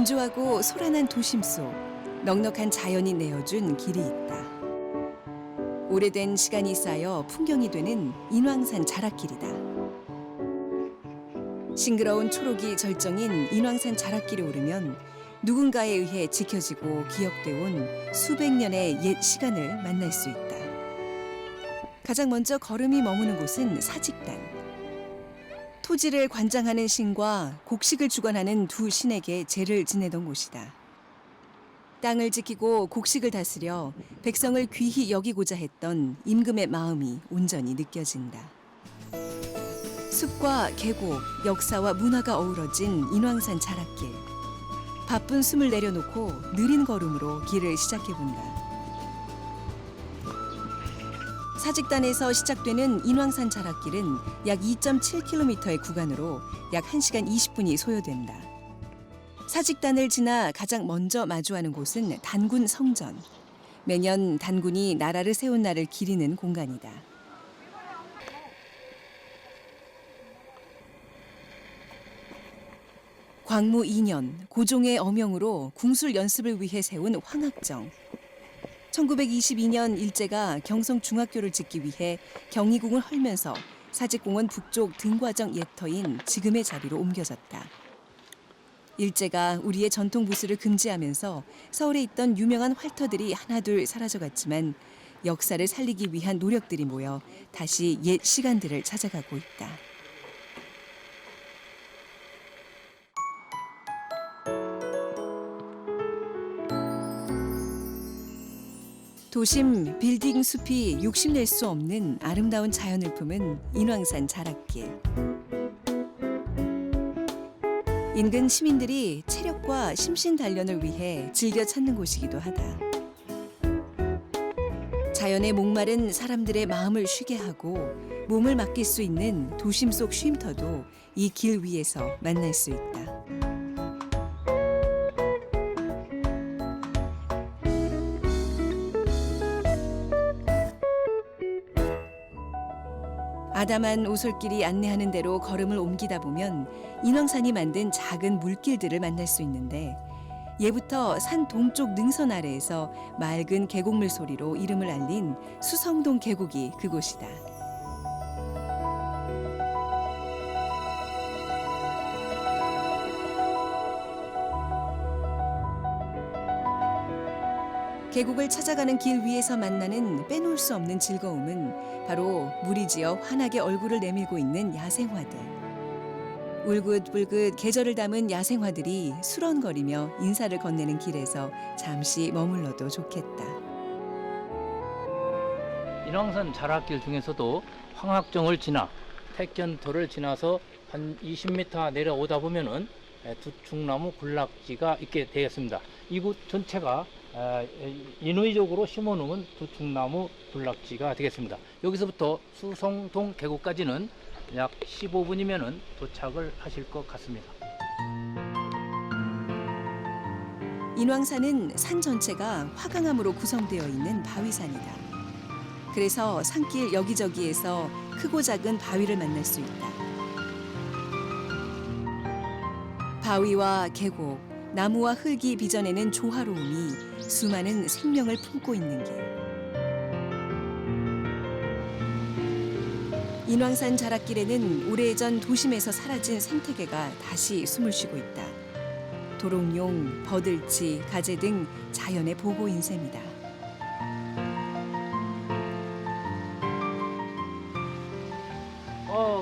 건조하고 소란한 도심 속 넉넉한 자연이 내어준 길이 있다. 오래된 시간이 쌓여 풍경이 되는 인왕산 자락길이다. 싱그러운 초록이 절정인 인왕산 자락길에 오르면 누군가에 의해 지켜지고 기억돼 온 수백 년의 옛 시간을 만날 수 있다. 가장 먼저 걸음이 머무는 곳은 사직단. 토지를 관장하는 신과 곡식을 주관하는 두 신에게 제를 지내던 곳이다. 땅을 지키고 곡식을 다스려 백성을 귀히 여기고자 했던 임금의 마음이 온전히 느껴진다. 숲과 계곡, 역사와 문화가 어우러진 인왕산 자락길. 바쁜 숨을 내려놓고 느린 걸음으로 길을 시작해본다. 사직단에서 시작되는 인왕산 자락길은 약 2.7km의 구간으로 약 1시간 20분이 소요된다. 사직단을 지나 가장 먼저 마주하는 곳은 단군 성전. 매년 단군이 나라를 세운 날을 기리는 공간이다. 광무 2년 고종의 어명으로 궁술 연습을 위해 세운 황학정. 1922년 일제가 경성중학교를 짓기 위해 경희궁을 헐면서 사직공원 북쪽 등과정 옛터인 지금의 자리로 옮겨졌다. 일제가 우리의 전통 부수를 금지하면서 서울에 있던 유명한 활터들이 하나둘 사라져갔지만 역사를 살리기 위한 노력들이 모여 다시 옛 시간들을 찾아가고 있다. 도심 빌딩 숲이 욕심낼 수 없는 아름다운 자연을 품은 인왕산 자락길. 인근 시민들이 체력과 심신 단련을 위해 즐겨 찾는 곳이기도 하다. 자연에 목마른 사람들의 마음을 쉬게 하고 몸을 맡길 수 있는 도심 속 쉼터도 이 길 위에서 만날 수 있다. 아담한 오솔길이 안내하는 대로 걸음을 옮기다 보면 인왕산이 만든 작은 물길들을 만날 수 있는데 예부터 산 동쪽 능선 아래에서 맑은 계곡물 소리로 이름을 알린 수성동 계곡이 그곳이다. 계곡을 찾아가는 길 위에서 만나는 빼놓을 수 없는 즐거움은 바로 물이 지어 환하게 얼굴을 내밀고 있는 야생화들. 울긋불긋 계절을 담은 야생화들이 수런거리며 인사를 건네는 길에서 잠시 머물러도 좋겠다. 인왕산 자락길 중에서도 황학정을 지나 택견터를 지나서 한 20m 내려오다 보면은 두충나무 군락지가 있게 되겠습니다. 이곳 전체가 인위적으로 심어놓은 두충나무 군락지가 되겠습니다. 여기서부터 수성동 계곡까지는 약 15분이면 도착을 하실 것 같습니다. 인왕산은 산 전체가 화강암으로 구성되어 있는 바위산이다. 그래서 산길 여기저기에서 크고 작은 바위를 만날 수 있다. 바위와 계곡, 나무와 흙이 빚어내는 조화로움이 수많은 생명을 품고 있는 길. 인왕산 자락길에는 오래전 도심에서 사라진 생태계가 다시 숨을 쉬고 있다. 도롱뇽, 버들치, 가재 등 자연의 보고인 셈이다.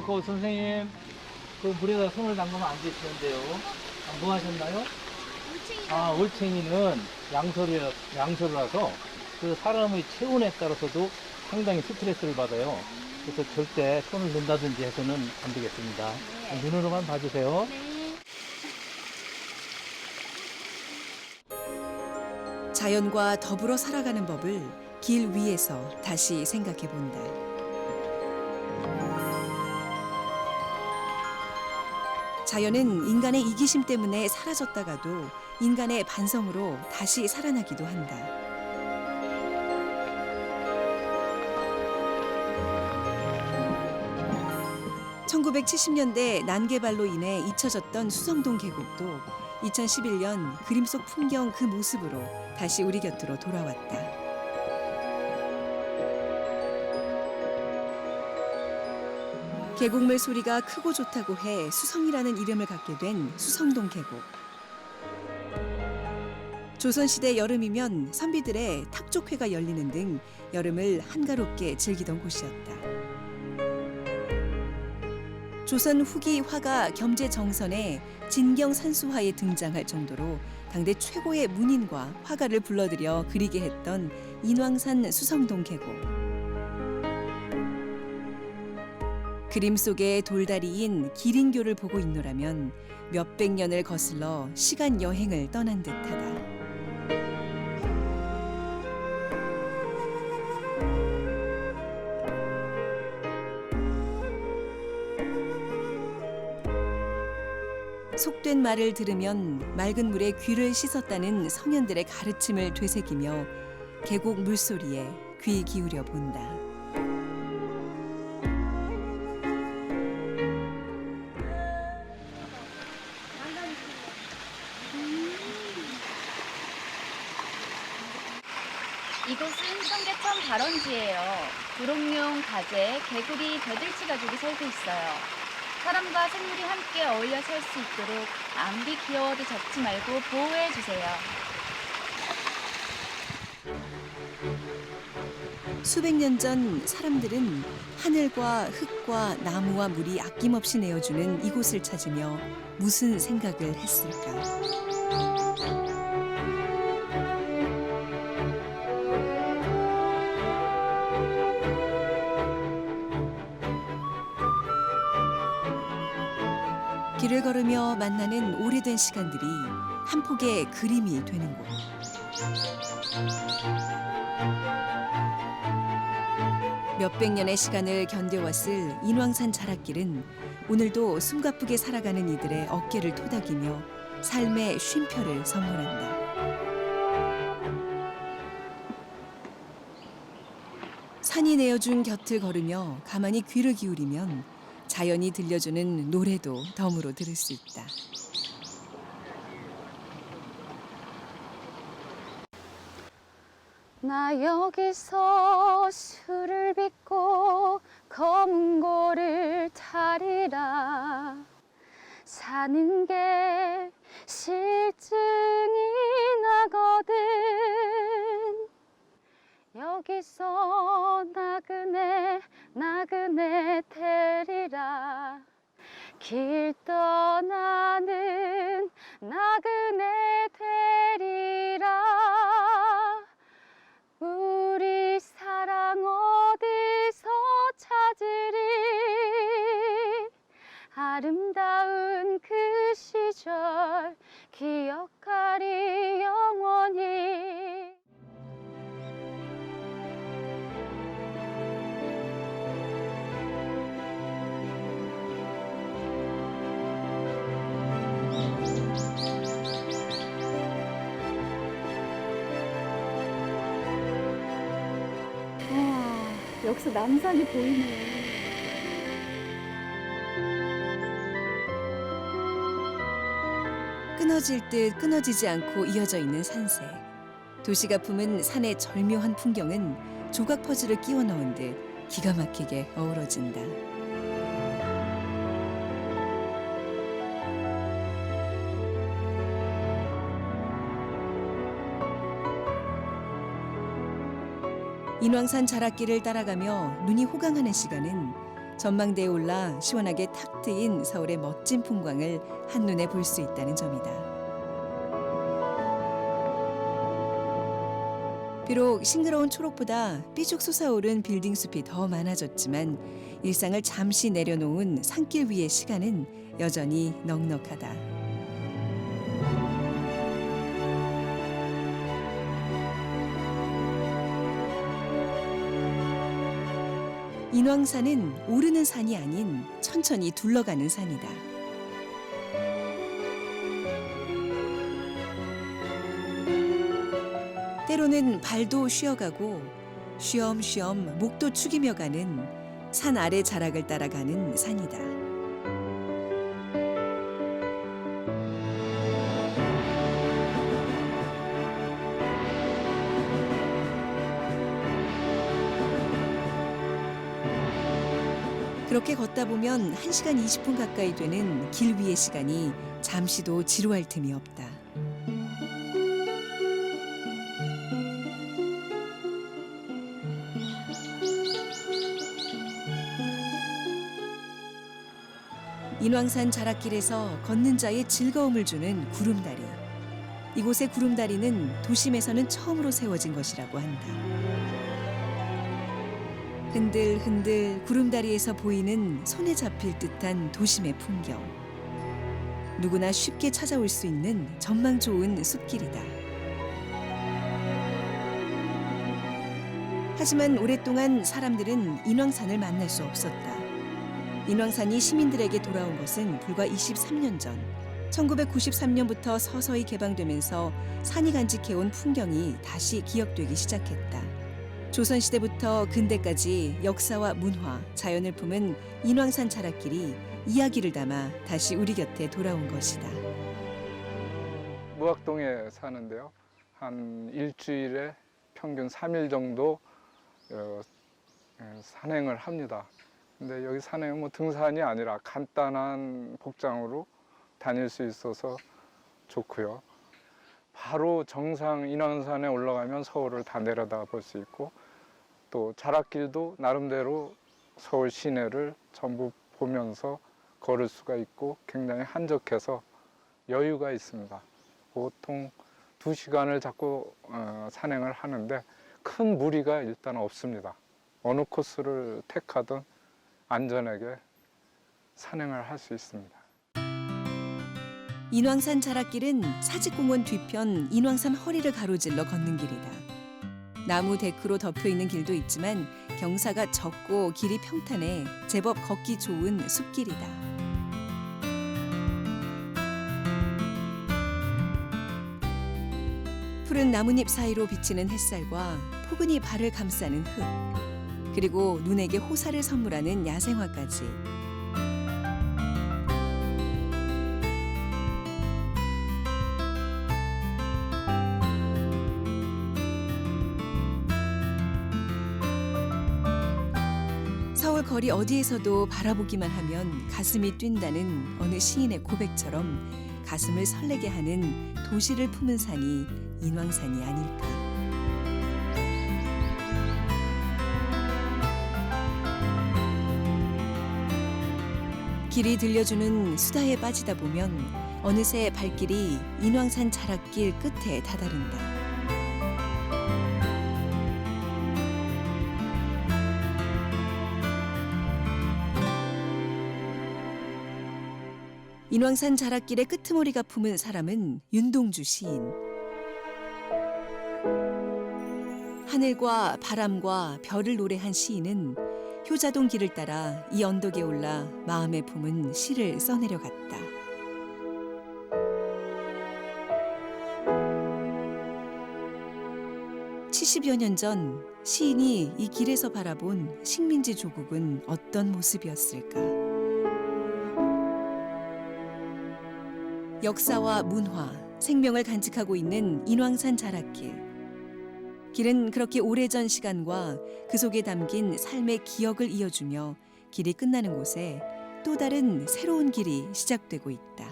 그 선생님, 그 물에다 손을 담그면 안 되시는데요. 뭐 하셨나요? 올챙이는 양서류라서 그 사람의 체온에 따라서도 상당히 스트레스를 받아요. 그래서 절대 손을 넣는다든지 해서는 안 되겠습니다. 네. 눈으로만 봐주세요. 자연과 더불어 살아가는 법을 길 위에서 다시 생각해 본다. 자연은 인간의 이기심 때문에 사라졌다가도 인간의 반성으로 다시 살아나기도 한다. 1970년대 난개발로 인해 잊혀졌던 수성동 계곡도 2011년 그림 속 풍경 그 모습으로 다시 우리 곁으로 돌아왔다. 계곡물 소리가 크고 좋다고 해 수성이라는 이름을 갖게 된 수성동 계곡. 조선시대 여름이면 선비들의 탁족회가 열리는 등 여름을 한가롭게 즐기던 곳이었다. 조선 후기 화가 겸재정선의 진경산수화에 등장할 정도로 당대 최고의 문인과 화가를 불러들여 그리게 했던 인왕산 수성동 계곡. 그림 속의 돌다리인 기린교를 보고 있노라면 몇백 년을 거슬러 시간 여행을 떠난 듯하다. 속된 말을 들으면 맑은 물에 귀를 씻었다는 성현들의 가르침을 되새기며 계곡 물소리에 귀 기울여 본다. 이곳은 청계천 발원지예요. 구롱룡, 가재, 개구리, 벼들치 가족이 살고 있어요. 사람과 생물이 함께 어울려 살 수 있도록 아무리 귀여워도 잡지 말고 보호해 주세요. 수백 년 전 사람들은 하늘과 흙과 나무와 물이 아낌없이 내어주는 이곳을 찾으며 무슨 생각을 했을까? 길을 걸으며 만나는 오래된 시간들이 한 폭의 그림이 되는 곳. 몇백 년의 시간을 견뎌왔을 인왕산 자락길은 오늘도 숨가쁘게 살아가는 이들의 어깨를 토닥이며 삶의 쉼표를 선물한다. 산이 내어준 곁을 걸으며 가만히 귀를 기울이면 자연이 들려주는 노래도 덤으로 들을 수 있다. 나 여기서 술을 빚고 검은 고를 타리라. 사는 게 실증이 나거든. 여기서 나그네 데리라. 길 떠나는 나그네 데리라. 우리 사랑 어디서 찾으리. 아름다운 그 시절 기억하리 영원히. 여기서 남산이 보이네요. 끊어질 듯 끊어지지 않고 이어져 있는 산세. 도시가 품은 산의 절묘한 풍경은 조각 퍼즐을 끼워 넣은 듯 기가 막히게 어우러진다. 인왕산 자락길을 따라가며 눈이 호강하는 시간은 전망대에 올라 시원하게 탁 트인 서울의 멋진 풍광을 한눈에 볼 수 있다는 점이다. 비록 싱그러운 초록보다 삐죽 솟아오른 빌딩 숲이 더 많아졌지만 일상을 잠시 내려놓은 산길 위의 시간은 여전히 넉넉하다. 인왕산은 오르는 산이 아닌 천천히 둘러가는 산이다. 때로는 발도 쉬어가고 쉬엄쉬엄 목도 축이며 가는 산 아래 자락을 따라가는 산이다. 그렇게 걷다 보면 1시간 20분 가까이 되는 길 위의 시간이 잠시도 지루할 틈이 없다. 인왕산 자락길에서 걷는 자의 즐거움을 주는 구름다리. 이곳의 구름다리는 도심에서는 처음으로 세워진 것이라고 한다. 흔들흔들 구름다리에서 보이는 손에 잡힐 듯한 도심의 풍경. 누구나 쉽게 찾아올 수 있는 전망 좋은 숲길이다. 하지만 오랫동안 사람들은 인왕산을 만날 수 없었다. 인왕산이 시민들에게 돌아온 것은 불과 23년 전. 1993년부터 서서히 개방되면서 산이 간직해온 풍경이 다시 기억되기 시작했다. 조선시대부터 근대까지 역사와 문화, 자연을 품은 인왕산 자락길이 이야기를 담아 다시 우리 곁에 돌아온 것이다. 무학동에 사는데요. 한 일주일에 평균 3일 정도 산행을 합니다. 근데 여기 산행은 뭐 등산이 아니라 간단한 복장으로 다닐 수 있어서 좋고요. 바로 정상 인왕산에 올라가면 서울을 다 내려다 볼 수 있고, 또 자락길도 나름대로 서울 시내를 전부 보면서 걸을 수가 있고 굉장히 한적해서 여유가 있습니다. 보통 2시간을 잡고 산행을 하는데 큰 무리가 일단 없습니다. 어느 코스를 택하든 안전하게 산행을 할 수 있습니다. 인왕산 자락길은 사직공원 뒤편 인왕산 허리를 가로질러 걷는 길이다. 나무 데크로 덮여 있는 길도 있지만 경사가 적고 길이 평탄해 제법 걷기 좋은 숲길이다. 푸른 나뭇잎 사이로 비치는 햇살과 포근히 발을 감싸는 흙, 그리고 눈에게 호사를 선물하는 야생화까지. 서울 거리 어디에서도 바라보기만 하면 가슴이 뛴다는 어느 시인의 고백처럼 가슴을 설레게 하는 도시를 품은 산이 인왕산이 아닐까. 길이 들려주는 수다에 빠지다 보면 어느새 발길이 인왕산 자락길 끝에 다다른다. 인왕산 자락길의 끄트머리가 품은 사람은 윤동주 시인. 하늘과 바람과 별을 노래한 시인은 효자동 길을 따라 이 언덕에 올라 마음에 품은 시를 써내려 갔다. (70여 년) 전 시인이 이 길에서 바라본 식민지 조국은 어떤 모습이었을까? 역사와 문화, 생명을 간직하고 있는 인왕산 자락길. 길은 그렇게 오래전 시간과 그 속에 담긴 삶의 기억을 이어주며 길이 끝나는 곳에 또 다른 새로운 길이 시작되고 있다.